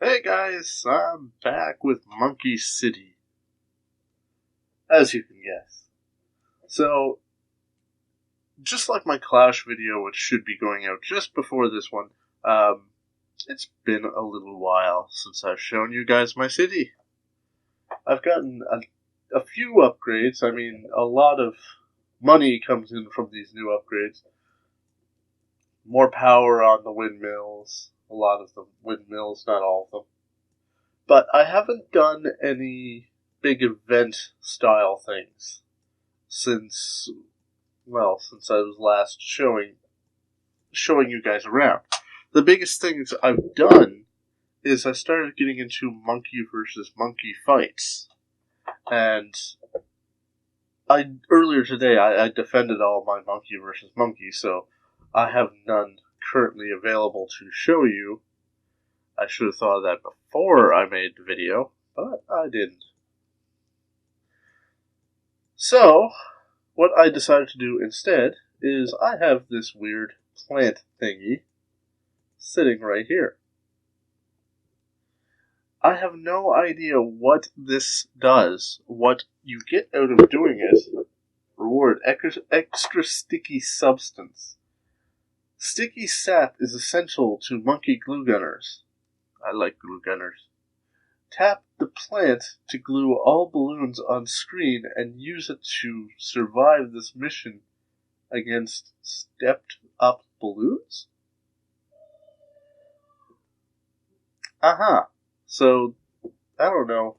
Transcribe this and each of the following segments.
Hey guys, I'm back with Monkey City, as you can guess. So, just like my Clash video, which should be going out just before this one, it's been a little while since I've shown you guys my city. I've gotten a few upgrades. I mean, a lot of money comes in from these new upgrades. More power on the windmills, a lot of the windmills, not all of them. But I haven't done any big event style things since I was last showing you guys around. The biggest things I've done is I started getting into monkey versus monkey fights. And earlier today I defended all my monkey versus monkey, so I have none currently available to show you. I should have thought of that before I made the video, but I didn't. So, what I decided to do instead is I have this weird plant thingy sitting right here. I have no idea what this does. What you get out of doing it, reward extra sticky substance. Sticky sap is essential to monkey glue gunners. I like glue gunners. Tap the plant to glue all balloons on screen and use it to survive this mission against stepped up balloons? So, I don't know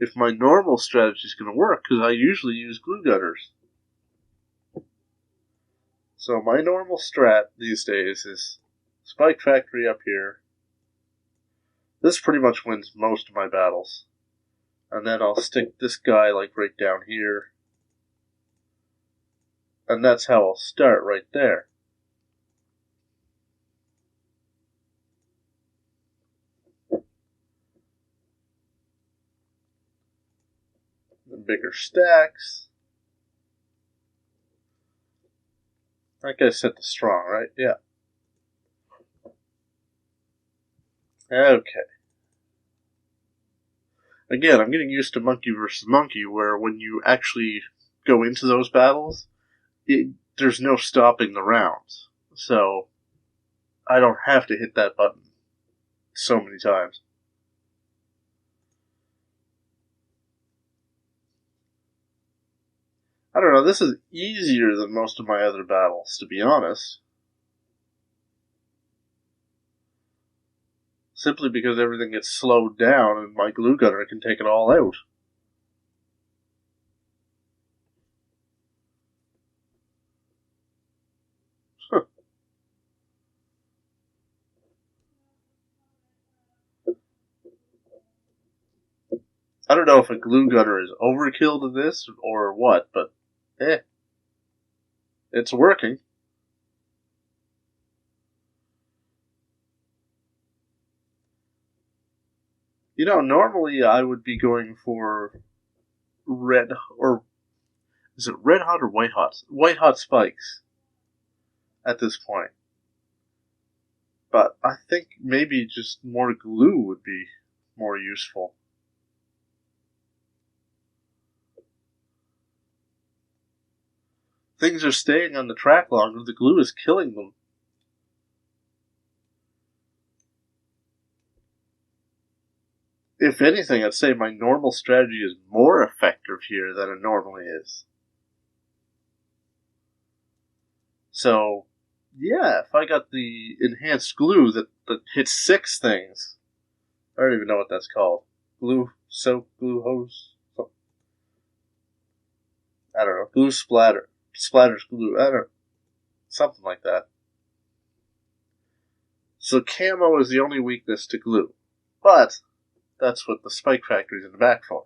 if my normal strategy is going to work, because I usually use glue gunners. So my normal strat these days is Spike Factory up here. This pretty much wins most of my battles. And then I'll stick this guy like right down here. And that's how I'll start right there. The bigger stacks. That guy set the strong, right? Yeah. Okay. Again, I'm getting used to monkey versus monkey, where when you actually go into those battles, there's no stopping the rounds. So, I don't have to hit that button so many times. I don't know, this is easier than most of my other battles, to be honest. Simply because everything gets slowed down and my glue gunner can take it all out. Huh. I don't know if a glue gunner is overkill to this or what, but it's working. You know, normally I would be going for red, or is it red hot or white hot? White hot spikes at this point. But I think maybe just more glue would be more useful. Things are staying on the track longer, the glue is killing them. If anything, I'd say my normal strategy is more effective here than it normally is. So, yeah, if I got the enhanced glue that hits 6 things, I don't even know what that's called. Glue, soap, glue hose? I don't know. Glue splatter. Splatters glue. I don't know. Something like that. So camo is the only weakness to glue. But that's what the Spike Factory's in the back for.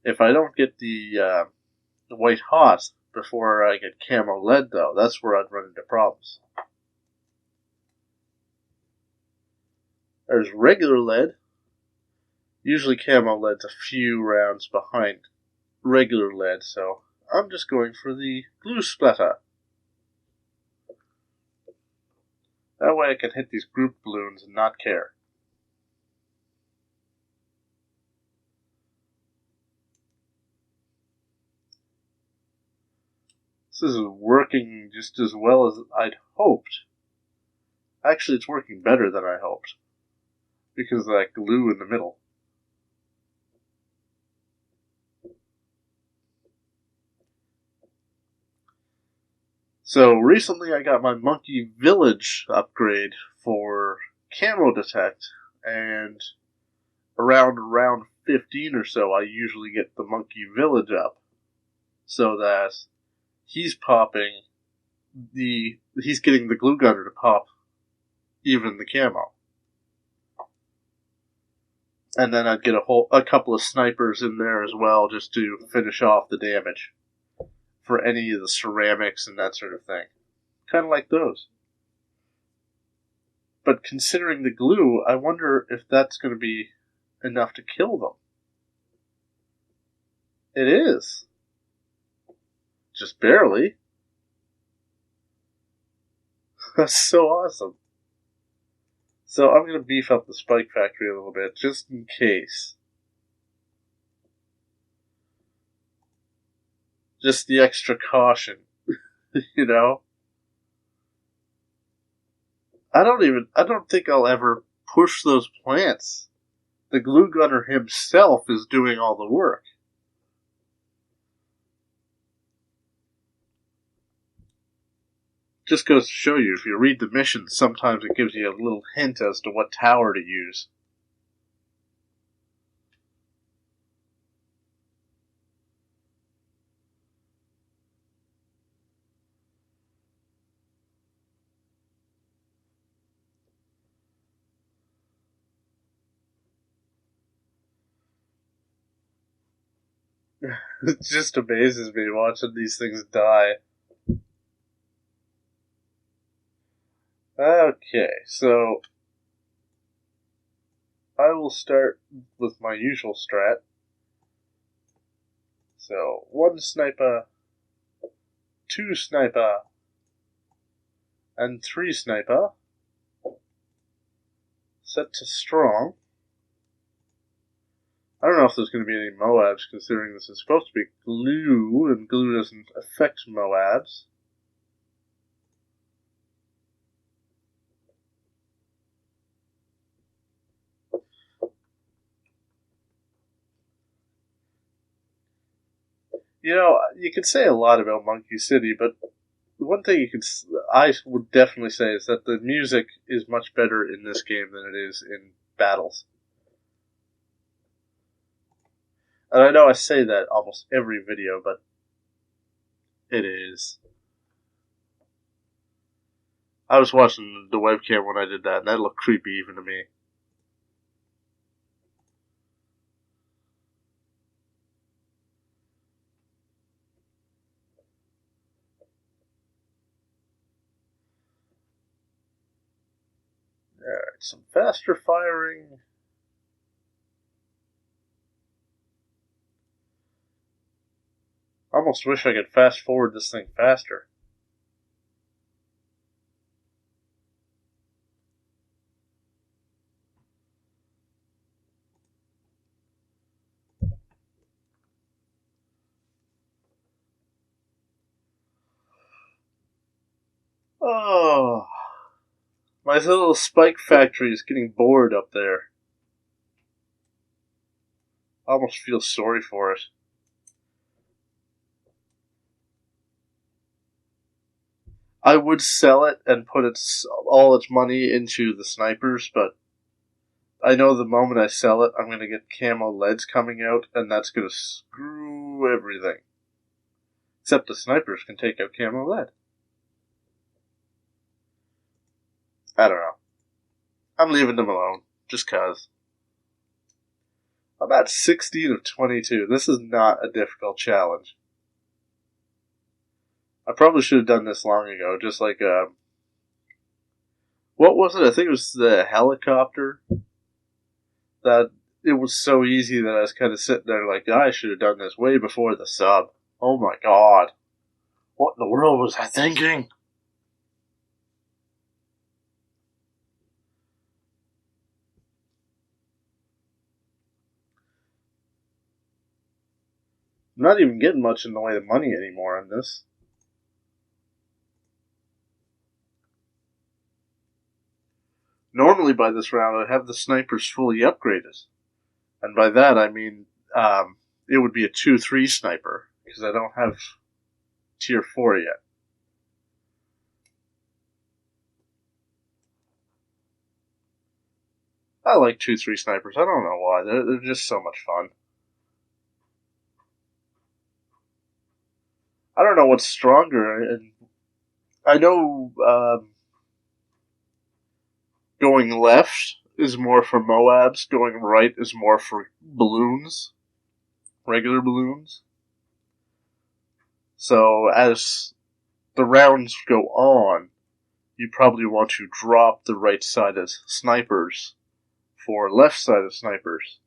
If I don't get the white hot before I get camo lead, though, that's where I'd run into problems. There's regular lead. Usually camo lead's a few rounds behind regular lead, so I'm just going for the glue splatter. That way I can hit these group balloons and not care. This is working just as well as I'd hoped. Actually, it's working better than I hoped. Because of that glue in the middle. So recently I got my Monkey Village upgrade for Camo Detect, and around round 15 or so I usually get the Monkey Village up, so that he's getting the glue gunner to pop even the camo. And then I'd get a couple of snipers in there as well, just to finish off the damage for any of the ceramics and that sort of thing. Kind of like those. But considering the glue, I wonder if that's going to be enough to kill them. It is. Just barely. That's so awesome. So I'm going to beef up the spike factory a little bit, just in case. Just the extra caution, you know? I don't think I'll ever push those plants. The glue gunner himself is doing all the work. Just goes to show you, if you read the missions, sometimes it gives you a little hint as to what tower to use. It just amazes me watching these things die. Okay, so I will start with my usual strat. So, 1 sniper, 2 sniper, and 3 sniper. Set to strong. I don't know if there's going to be any Moabs, considering this is supposed to be glue, and glue doesn't affect Moabs. You know, you could say a lot about Monkey City, but one thing I would definitely say is that the music is much better in this game than it is in battles. And I know I say that almost every video, but it is. I was watching the webcam when I did that, and that looked creepy even to me. Alright, some faster firing. I almost wish I could fast forward this thing faster. Oh, my little spike factory is getting bored up there. I almost feel sorry for it. I would sell it and put all its money into the snipers, but I know the moment I sell it, I'm going to get camo leads coming out, and that's going to screw everything. Except the snipers can take out camo lead. I don't know. I'm leaving them alone, just cause. I'm at 16 of 22. This is not a difficult challenge. I probably should have done this long ago, just like, what was it? I think it was the helicopter. That it was so easy that I was kind of sitting there like, I should have done this way before the sub. Oh my god. What in the world was I thinking? I'm not even getting much in the way of money anymore on this. Normally by this round I'd have the snipers fully upgraded. And by that I mean it would be a 2-3 sniper, because I don't have tier 4 yet. I like 2-3 snipers. I don't know why. They're just so much fun. I don't know what's stronger. And I know going left is more for Moabs. Going right is more for Bloons. Regular Bloons. So as the rounds go on, you probably want to drop the right side as snipers for left side of snipers,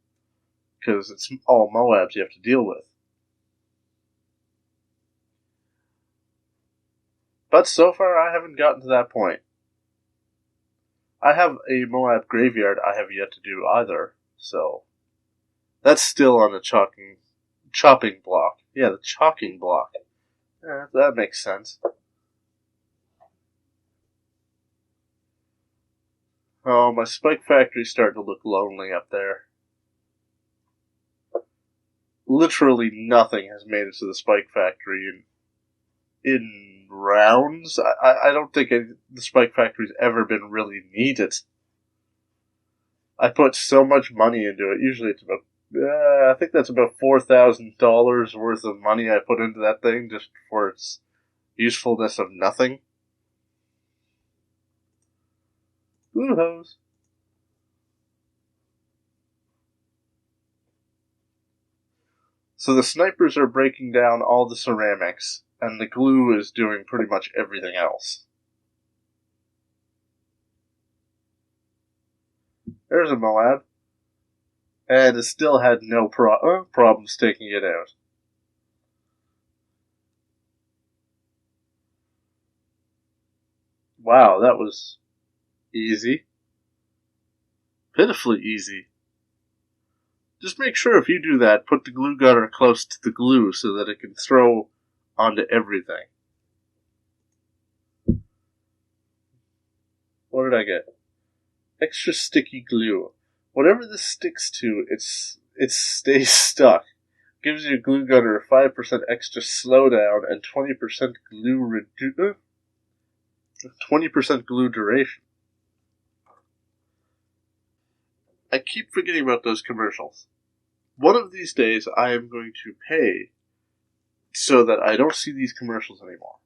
because it's all Moabs you have to deal with. But so far I haven't gotten to that point. I have a Moab graveyard I have yet to do either, so that's still on the chopping block. Yeah, the chalking block. Yeah, that makes sense. Oh, my spike factory's starting to look lonely up there. Literally nothing has made it to the spike factory in rounds. I don't think the spike factory's ever been really needed. I put so much money into it. Usually it's about, I think that's about $4,000 worth of money I put into that thing just for its usefulness of nothing. Blue hose. So the snipers are breaking down all the ceramics, and the glue is doing pretty much everything else. There's a Moab. And it still had no problems taking it out. Wow, that was easy. Pitifully easy. Just make sure if you do that, put the glue gunner close to the glue so that it can throw onto everything. What did I get? Extra sticky glue. Whatever this sticks to, it stays stuck. Gives your glue gunner a 5% extra slowdown and 20% 20% glue duration. I keep forgetting about those commercials. One of these days I am going to pay so that I don't see these commercials anymore.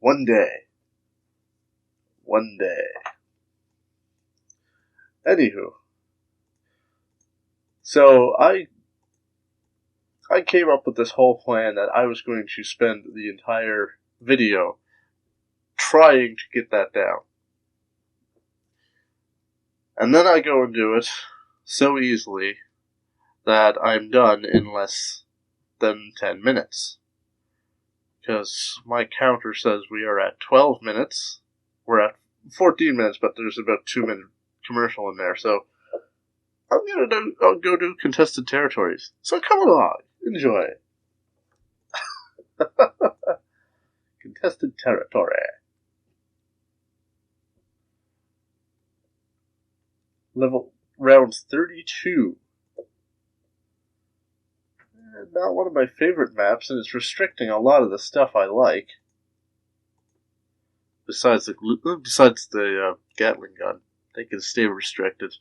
One day. One day. Anywho. So I came up with this whole plan that I was going to spend the entire video trying to get that down. And then I go and do it so easily that I'm done in less than 10 minutes. Because my counter says we are at 12 minutes. We're at 14 minutes, but there's about 2-minute commercial in there, so I'll go do contested territories. So come along, enjoy. Contested territory. Level round 32. Not one of my favorite maps, and it's restricting a lot of the stuff I like. Besides the Gatling gun, they can stay restricted.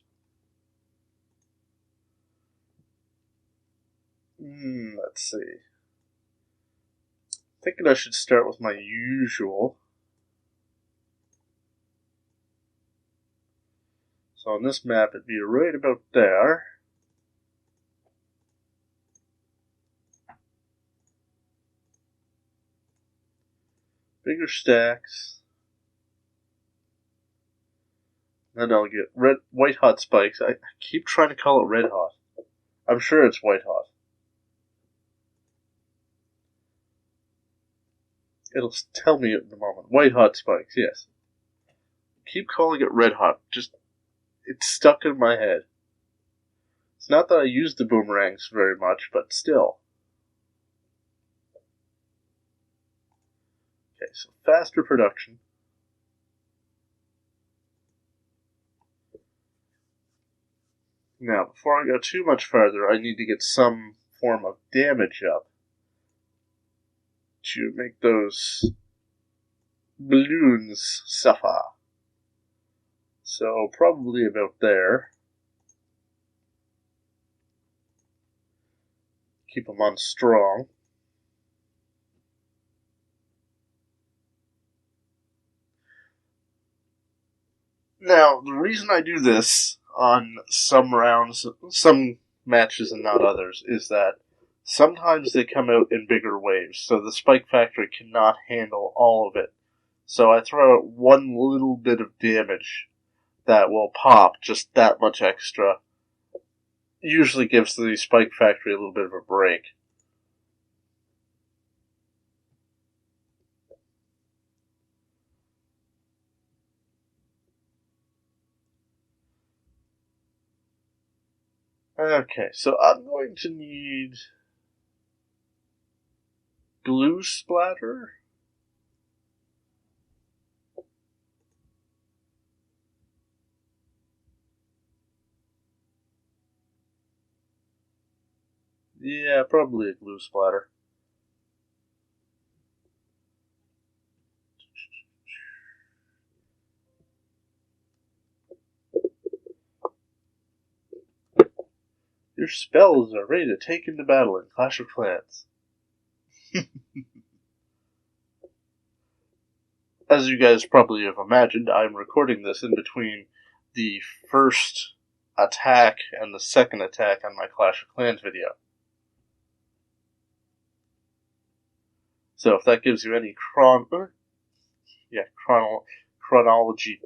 Let's see. Thinking I should start with my usual. So on this map, it'd be right about there. Bigger stacks. Then I'll get white hot spikes. I keep trying to call it red hot. I'm sure it's white hot. It'll tell me in a moment. White hot spikes, yes. Keep calling it red hot. Just, it's stuck in my head. It's not that I use the boomerangs very much, but still. Okay, so faster production. Now, before I go too much further, I need to get some form of damage up to make those balloons suffer. So, probably about there. Keep them on strong. Now, the reason I do this on some rounds, some matches and not others, is that sometimes they come out in bigger waves, so the spike factory cannot handle all of it. So I throw out one little bit of damage that will pop just that much extra. Usually gives the spike factory a little bit of a break. Okay, so I'm going to need glue splatter. Yeah, probably a glue splatter. Your spells are ready to take into battle in Clash of Clans. As you guys probably have imagined, I'm recording this in between the first attack and the second attack on my Clash of Clans video. So if that gives you any chronology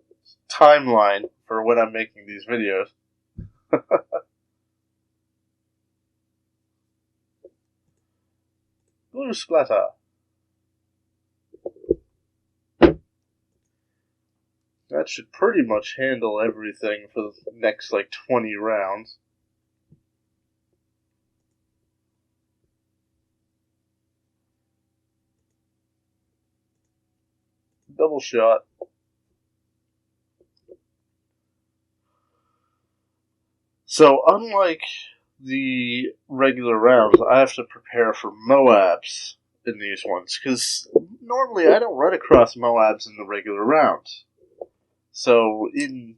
timeline for when I'm making these videos. Blue splatter. That should pretty much handle everything for the next, 20 rounds. Double shot. So, unlike the regular rounds, I have to prepare for Moabs in these ones, because normally I don't run across Moabs in the regular rounds. So, in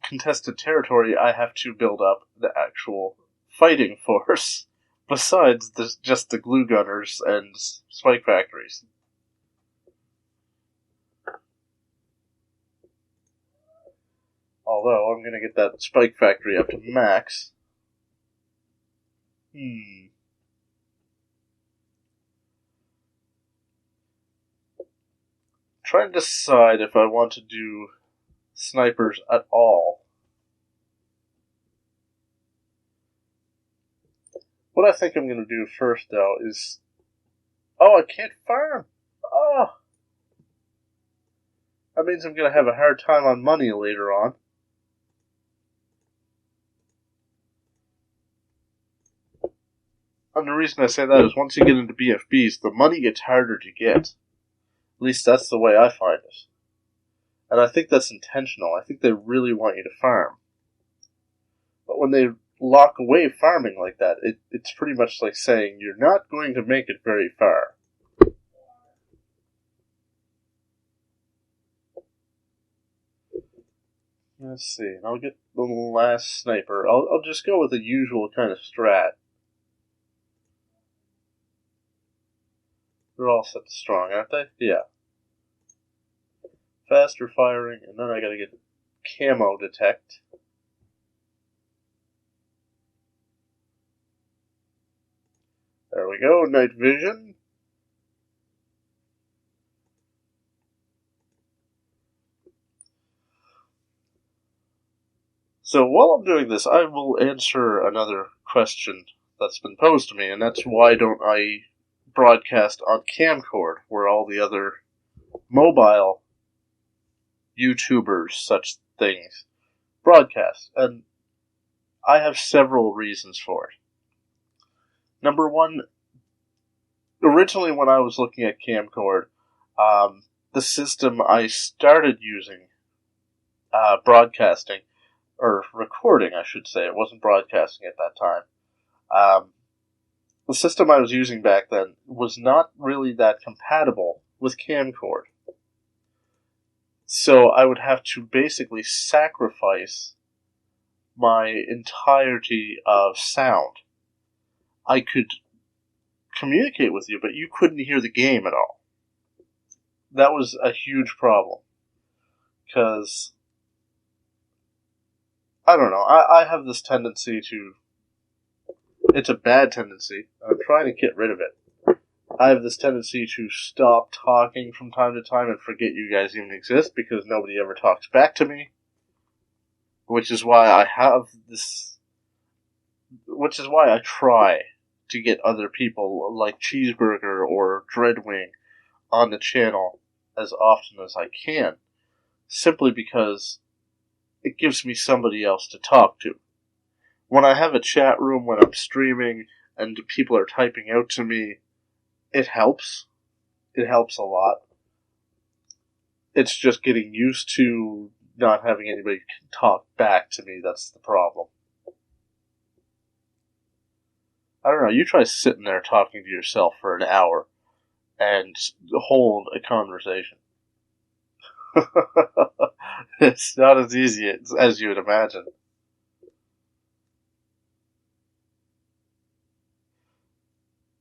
contested territory, I have to build up the actual fighting force, besides just the glue gunners and spike factories. Although, I'm going to get that spike factory up to max. Trying to decide if I want to do snipers at all. What I think I'm going to do first, though, is... Oh, I can't farm! Oh! That means I'm going to have a hard time on money later on. And the reason I say that is once you get into BFBs, the money gets harder to get. At least that's the way I find it. And I think that's intentional. I think they really want you to farm. But when they lock away farming like that, it's pretty much like saying you're not going to make it very far. Let's see. I'll get the last sniper. I'll just go with the usual kind of strat. They're all set to strong, aren't they? Yeah. Faster firing, and then I gotta get camo detect. There we go, night vision. So while I'm doing this, I will answer another question that's been posed to me, and that's why don't I broadcast on camcord, where all the other mobile YouTubers, such things, broadcast. And I have several reasons for it. Number one, originally when I was looking at camcord, The system I started using, broadcasting, or recording, I should say, it wasn't broadcasting at that time. The system I was using back then was not really that compatible with camcord. So I would have to basically sacrifice my entirety of sound. I could communicate with you, but you couldn't hear the game at all. That was a huge problem. Because, I don't know, I have this tendency to... It's a bad tendency. I'm trying to get rid of it. I have this tendency to stop talking from time to time and forget you guys even exist because nobody ever talks back to me. Which is why I have this... Which is why I try to get other people like Cheeseburger or Dreadwing on the channel as often as I can. Simply because it gives me somebody else to talk to. When I have a chat room when I'm streaming and people are typing out to me, it helps. It helps a lot. It's just getting used to not having anybody talk back to me that's the problem. I don't know, you try sitting there talking to yourself for an hour and hold a conversation. It's not as easy as you would imagine.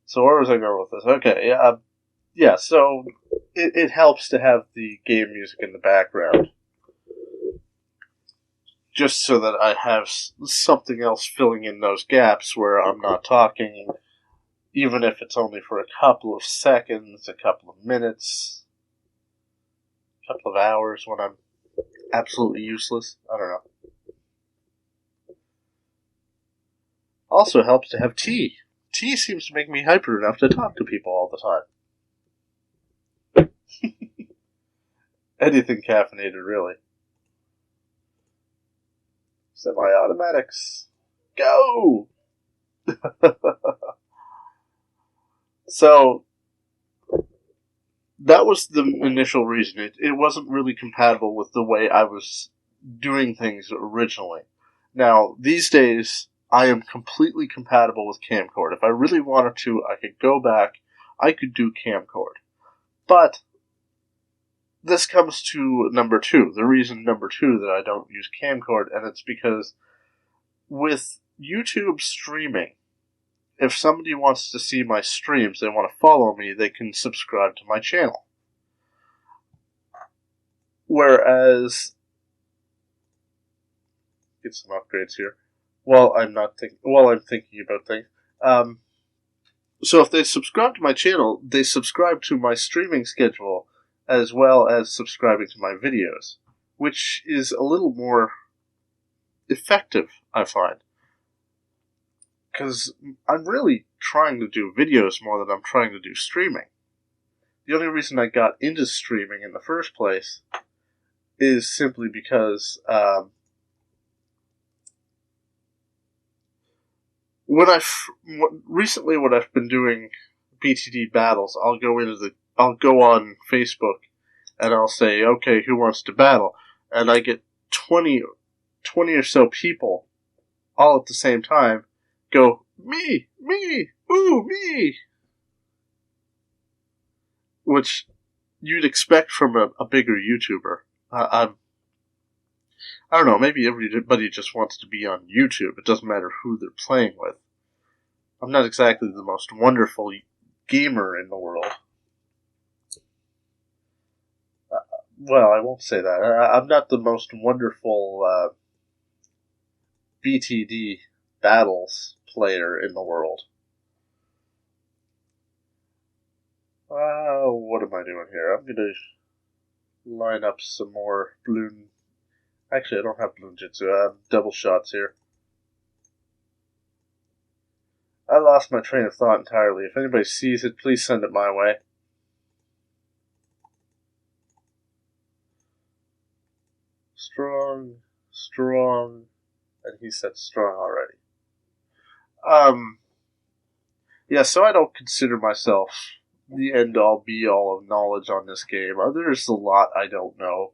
So where was I going with this? Okay, yeah, so it helps to have the game music in the background. Just so that I have something else filling in those gaps where I'm not talking, even if it's only for a couple of seconds, a couple of minutes, a couple of hours when I'm absolutely useless. I don't know. Also helps to have tea. Tea seems to make me hyper enough to talk to people all the time. Anything caffeinated, really. Semi-automatics. Go! So, that was the initial reason. It wasn't really compatible with the way I was doing things originally. Now, these days, I am completely compatible with camcord. If I really wanted to, I could go back, I could do camcord. But, this comes to number two. The reason number two that I don't use camcord, and it's because with YouTube streaming, if somebody wants to see my streams, they want to follow me, they can subscribe to my channel. Whereas, get some upgrades here. I'm thinking about things. So if they subscribe to my channel, they subscribe to my streaming schedule as well as subscribing to my videos, which is a little more effective, I find. Because I'm really trying to do videos more than I'm trying to do streaming. The only reason I got into streaming in the first place is simply because recently when I've been doing BTD battles, I'll go on Facebook and I'll say, okay, who wants to battle? And I get 20 or so people all at the same time go, me, ooh, me. Which you'd expect from a bigger YouTuber. I don't know, maybe everybody just wants to be on YouTube. It doesn't matter who they're playing with. I'm not exactly the most wonderful gamer in the world. Well, I won't say that. I'm not the most wonderful BTD battles player in the world. What am I doing here? I'm going to line up some more Bloon. Actually, I don't have Bloon Jitsu. I have double shots here. I lost my train of thought entirely. If anybody sees it, please send it my way. Strong, and he said strong already. Yeah, so I don't consider myself the end-all, be-all of knowledge on this game. There's a lot I don't know.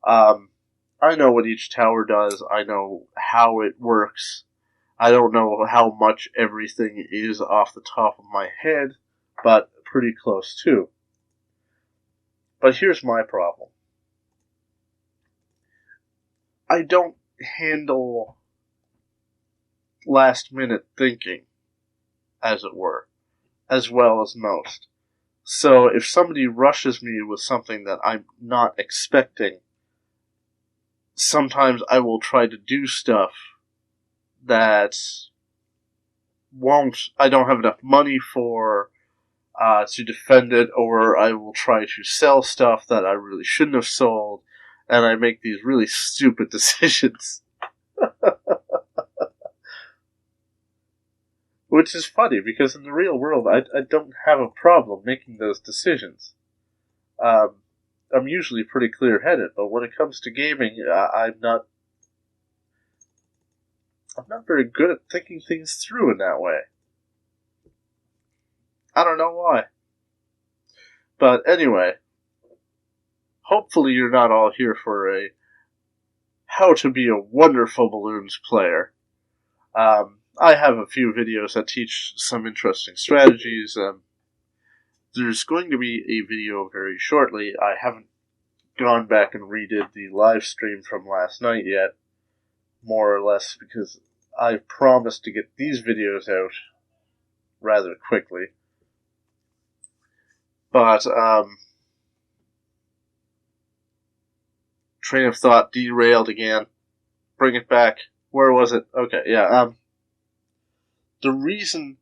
I know what each tower does. I know how it works. I don't know how much everything is off the top of my head, but pretty close too. But here's my problem. I don't handle last-minute thinking, as it were, as well as most. So if somebody rushes me with something that I'm not expecting, sometimes I will try to do stuff that I don't have enough money for to defend it, or I will try to sell stuff that I really shouldn't have sold, and I make these really stupid decisions. Which is funny, because in the real world, I don't have a problem making those decisions. I'm usually pretty clear-headed, but when it comes to gaming, I'm not very good at thinking things through in that way. I don't know why. But anyway, hopefully you're not all here for a how to be a wonderful Bloons player. I have a few videos that teach some interesting strategies. There's going to be a video very shortly. I haven't gone back and redid the live stream from last night yet, more or less because I promised to get these videos out rather quickly. But, train of thought derailed again. Bring it back. Where was it? Okay, yeah, the reason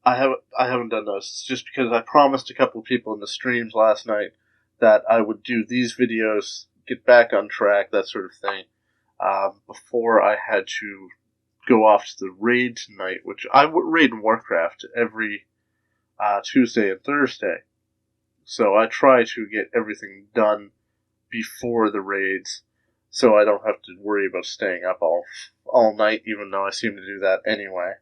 I haven't done this is just because I promised a couple of people in the streams last night that I would do these videos, get back on track, that sort of thing, before I had to go off to the raid tonight, which I would raid in Warcraft every Tuesday and Thursday. So I try to get everything done before the raids, so I don't have to worry about staying up all night, even though I seem to do that anyway.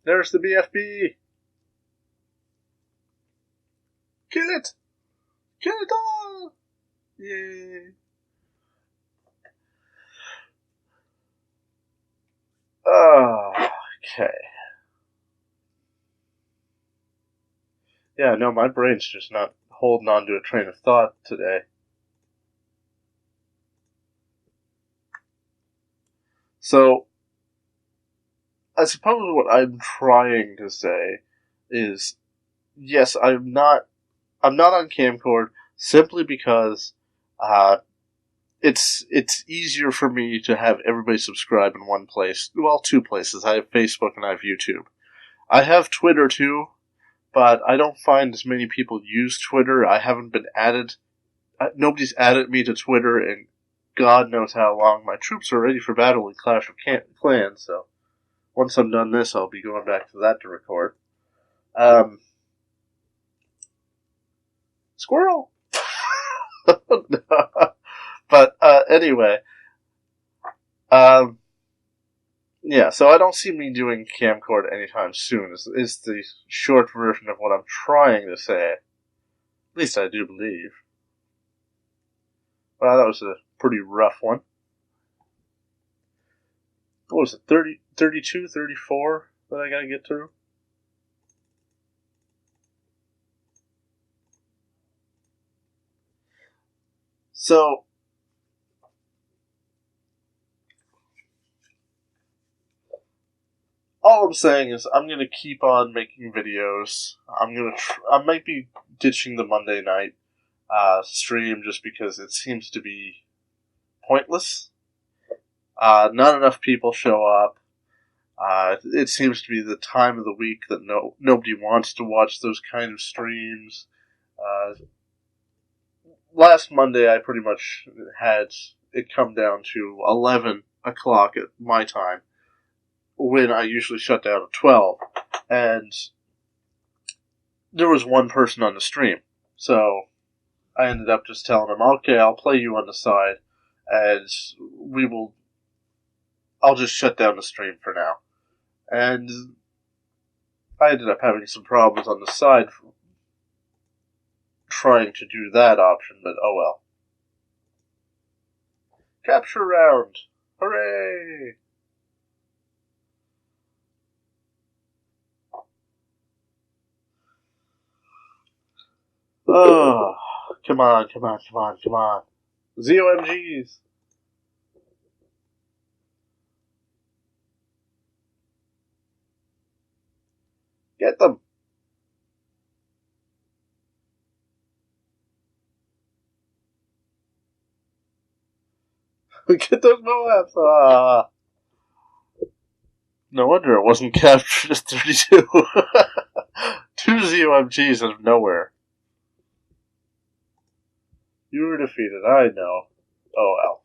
There's the BFB! Kill it! Kill it all! Yay! Okay. Yeah, no, my brain's just not holding on to a train of thought today. So, I suppose what I'm trying to say is, yes, I'm not on camcord simply because it's easier for me to have everybody subscribe in one place. Well, two places. I have Facebook and I have YouTube. I have Twitter too, but I don't find as many people use Twitter. I haven't been added. Nobody's added me to Twitter in God knows how long. My troops are ready for battle in Clash of Clans, so once I'm done this, I'll be going back to that to record. Squirrel! But, anyway. Yeah, so I don't see me doing camcord anytime soon, is the short version of what I'm trying to say. At least I do believe. Well, that was a pretty rough one. What was it, 30, 32, 34 that I gotta get through? So, all I'm saying is I'm gonna keep on making videos. I might be ditching the Monday night stream just because it seems to be pointless. Not enough people show up. It seems to be the time of the week that nobody wants to watch those kind of streams. Last Monday, I pretty much had it come down to 11 o'clock at my time, when I usually shut down at 12. And there was one person on the stream. So I ended up just telling him, okay, I'll play you on the side, and I'll just shut down the stream for now. And I ended up having some problems on the side trying to do that option, but oh well. Capture round! Hooray! Oh, come on. ZOMGs! Get them! Get those Moabs! Ah. No wonder it wasn't captured as 32. 2 ZOMGs out of nowhere. You were defeated, I know. Oh well.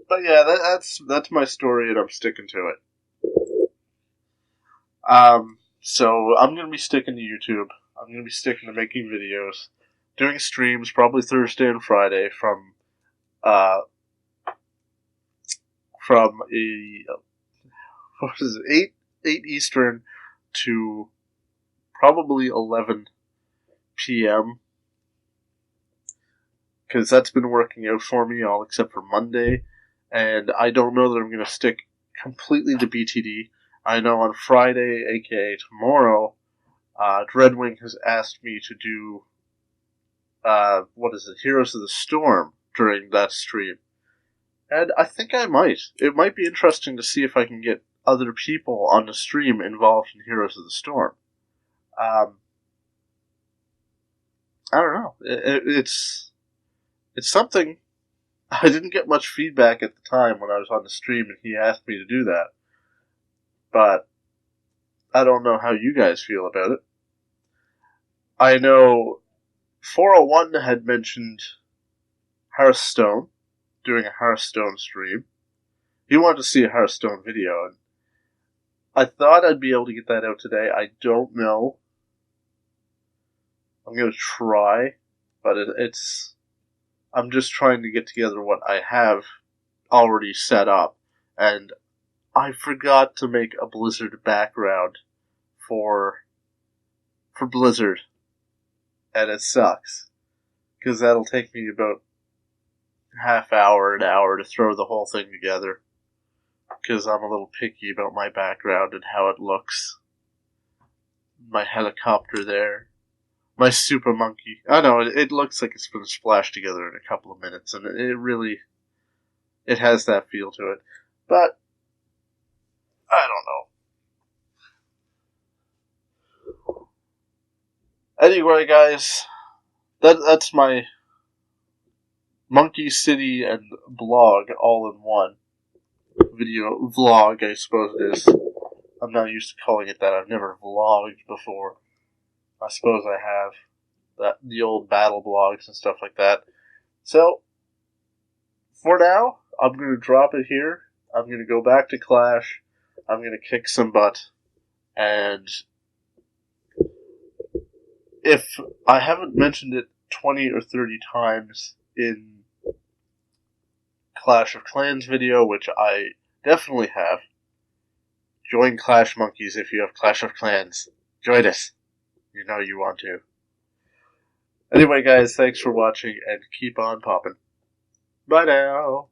But yeah, that's my story, and I'm sticking to it. So I'm gonna be sticking to YouTube. I'm gonna be sticking to making videos, doing streams probably Thursday and Friday from a what is it, 8 Eastern to probably 11 p.m. because that's been working out for me, all except for Monday. And I don't know that I'm going to stick completely to BTD. I know on Friday, aka tomorrow, Dreadwing has asked me to do, Heroes of the Storm during that stream. And I think I might. It might be interesting to see if I can get other people on the stream involved in Heroes of the Storm. I don't know. It's something. I didn't get much feedback at the time when I was on the stream and he asked me to do that. But I don't know how you guys feel about it. I know 401 had mentioned Hearthstone, doing a Hearthstone stream. He wanted to see a Hearthstone video, and I thought I'd be able to get that out today. I don't know. I'm going to try, but I'm just trying to get together what I have already set up, and I forgot to make a Blizzard background for Blizzard, and it sucks, because that'll take me about an hour to throw the whole thing together, because I'm a little picky about my background and how it looks. My helicopter there. My super monkey. I know, it looks like it's been splashed together in a couple of minutes, and it has that feel to it. But, I don't know. Anyway, guys, that's my Monkey City and blog all in one. Video vlog, I suppose it is. I'm not used to calling it that. I've never vlogged before. I suppose I have the old battle blogs and stuff like that. So, for now, I'm going to drop it here. I'm going to go back to Clash. I'm going to kick some butt. And if I haven't mentioned it 20 or 30 times in Clash of Clans video, which I definitely have, join Clash Monkeys if you have Clash of Clans. Join us. You know you want to. Anyway, guys, thanks for watching, and keep on popping. Bye now.